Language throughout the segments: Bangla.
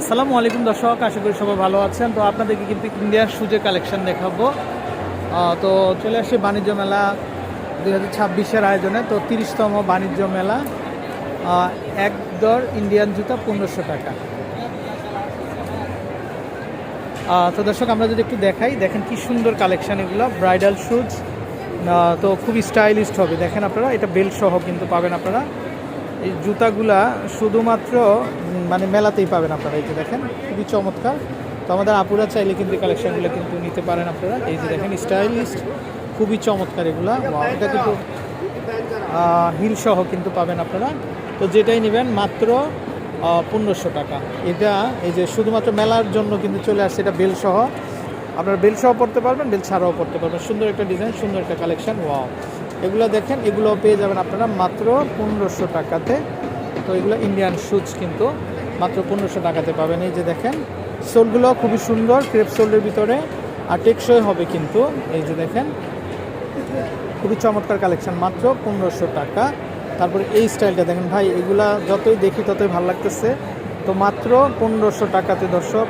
আসসালামু আলাইকুম দর্শক, আশা করি সবাই ভালো আছেন। তো আপনাদেরকে কিন্তু ইন্ডিয়ার শুজের কালেকশন দেখাবো। তো চলে আসি বাণিজ্য মেলা 2026-এর আয়োজনে। তো 30তম বাণিজ্য মেলা। এক দর ইন্ডিয়ান জুতা 1500 টাকা। তো দর্শক, আমরা যদি একটু দেখাই, দেখেন কি সুন্দর কালেকশন এগুলো, ব্রাইডাল শুজ। তো খুবই স্টাইলিস্ট হবে। দেখেন আপনারা, এটা বেল্ট সহ কিন্তু পাবেন আপনারা। এই জুতাগুলা শুধুমাত্র মানে মেলাতেই পাবেন আপনারা। এই যে দেখেন, খুবই চমৎকার। তো আমাদের আপুরা চাইলে কিন্তু এই কালেকশানগুলো কিন্তু নিতে পারেন আপনারা। এই যে দেখেন, স্টাইলিস্ট, খুবই চমৎকার এগুলা। এটা কিন্তু হিল সহ কিন্তু পাবেন আপনারা। তো যেটাই নেবেন মাত্র 1500 টাকা। এটা এই যে শুধুমাত্র মেলার জন্য কিন্তু চলে আসছে। এটা বেল সহ, আপনারা বেল সহ পড়তে পারবেন, বেল ছাড়াও পড়তে পারবেন। সুন্দর একটা ডিজাইন, সুন্দর একটা কালেকশন। ওয়াও, এগুলো দেখেন, এগুলো পেয়ে যাবেন আপনারা মাত্র 1500 টাকাতে। তো এগুলো ইন্ডিয়ান শুজ কিন্তু মাত্র 1500 টাকাতে পাবেন। এই যে দেখেন, সোলগুলো খুবই সুন্দর, ক্রেপ সোলের ভিতরে, আর টেকসই হবে কিন্তু। এই যে দেখেন, খুবই চমৎকার কালেকশন, মাত্র 1500 টাকা। তারপরে এই স্টাইলটা দেখেন ভাই, এগুলা যতই দেখি ততই ভালো লাগতেছে। তো মাত্র 1500 টাকাতে দর্শক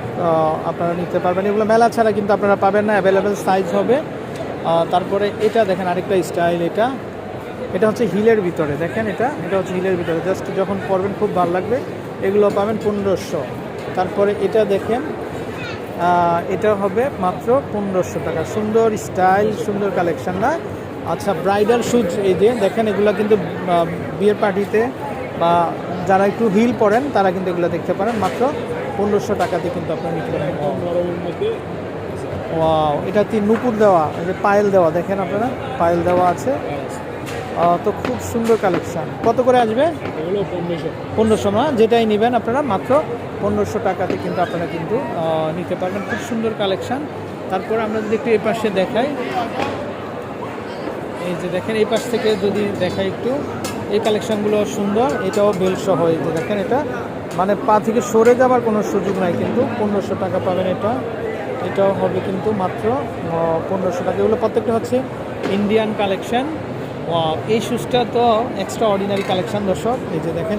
আপনারা নিতে পারবেন। এগুলো মেলা ছাড়া কিন্তু আপনারা পাবেন না, অ্যাভেলেবেল সাইজ হবে। তারপরে এটা দেখেন, আরেকটা স্টাইল। এটা হচ্ছে হিলের ভিতরে। দেখেন, এটা হচ্ছে হিলের ভিতরে, জাস্ট যখন পরবেন খুব ভালো লাগবে। এগুলো পাবেন 1500। তারপরে এটা দেখেন, এটা হবে মাত্র 1500 টাকা। সুন্দর স্টাইল, সুন্দর কালেকশন না? আচ্ছা, ব্রাইডাল শুজ এই যে দেখেন, এগুলো কিন্তু বিয়ের পার্টিতে বা যারা একটু হিল পরেন তারা কিন্তু এগুলো দেখতে পারেন। মাত্র 1500 টাকাতে কিন্তু আপনারা নিতে পারেন। ওয়াও, এটা নুপুর দেওয়া, এই যে পায়েল দেওয়া, দেখেন আপনারা, পায়েল দেওয়া আছে। তো খুব সুন্দর কালেকশান। কত করে আসবে? 1500 না? যেটাই নেবেন আপনারা মাত্র 1500 টাকাতে কিন্তু আপনারা কিন্তু নিতে পারবেন। খুব সুন্দর কালেকশান। তারপর আমরা যদি একটু এই পাশে দেখাই, এই যে দেখেন, এই পাশ থেকে যদি দেখাই একটু, এই কালেকশানগুলো সুন্দর। এটাও বেল সহ। এই যে দেখেন, এটা মানে পা থেকে সরে যাওয়ার কোনো সুযোগ নাই কিন্তু। 1500 টাকা পাবেন। এটাও হবে কিন্তু মাত্র 1500 টাকা। এগুলো প্রত্যেকটা হচ্ছে ইন্ডিয়ান কালেকশান। এই শুজটা তো এক্সট্রা অর্ডিনারি কালেকশান দর্শক। এই যে দেখেন,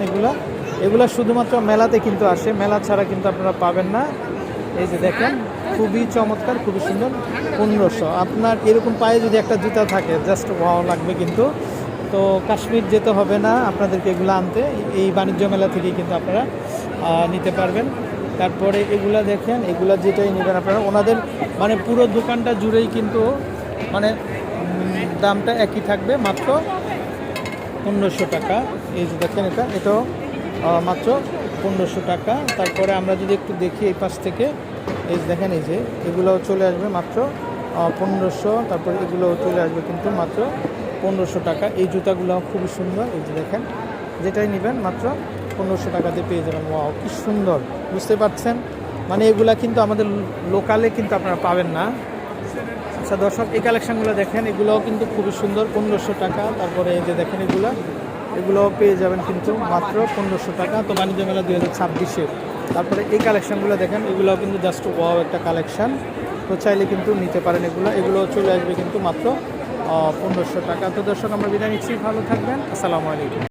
এগুলো শুধুমাত্র মেলাতে কিন্তু আসে, মেলা ছাড়া কিন্তু আপনারা পাবেন না। এই যে দেখেন, খুবই চমৎকার, খুবই সুন্দর। 1500। আপনার এরকম পায়ে যদি একটা জুতা থাকে, জাস্ট ওয়াও লাগবে কিন্তু। তো কাশ্মীর যেতে হবে না আপনাদেরকে এগুলো আনতে, এই বাণিজ্য মেলা থেকেই কিন্তু আপনারা নিতে পারবেন। তারপরে এগুলা দেখেন, এগুলা যেটাই নেবেন আপনারা, ওনাদের মানে পুরো দোকানটা জুড়েই কিন্তু মানে দামটা একই থাকবে, মাত্র 1500 টাকা। এই যে দেখেন, এটাও মাত্র 1500 টাকা। তারপরে আমরা যদি একটু দেখি এই পাশ থেকে, এই যে দেখেন, এই যে এগুলোও চলে আসবে মাত্র 1500। তারপরে এগুলোও চলে আসবে কিন্তু মাত্র 1500 টাকা। এই জুতাগুলো খুবই সুন্দর। এই যে দেখেন, যেটাই নেবেন মাত্র 1500 টাকাতে পেয়ে যাবেন। ওয়াও, কি সুন্দর, বুঝতে পারছেন? মানে এগুলা কিন্তু আমাদের লোকালে কিন্তু আপনারা পাবেন না। আচ্ছা দর্শক, এই কালেকশানগুলো দেখেন, এগুলোও কিন্তু খুবই সুন্দর, 1500 টাকা। তারপরে এই যে দেখেন, এগুলোও পেয়ে যাবেন কিন্তু মাত্র 1500 টাকা। তো বাণিজ্য মেলা 2026-এর। তারপরে এই কালেকশানগুলো দেখেন, এগুলোও কিন্তু জাস্ট ওয়াও একটা কালেকশান। তো চাইলে কিন্তু নিতে পারেন। এগুলো চলে আসবে কিন্তু মাত্র 1500 টাকা। তো দর্শক, আমরা বিদায় নিচ্ছি, ভালো থাকবেন, আসসালামু আলাইকুম।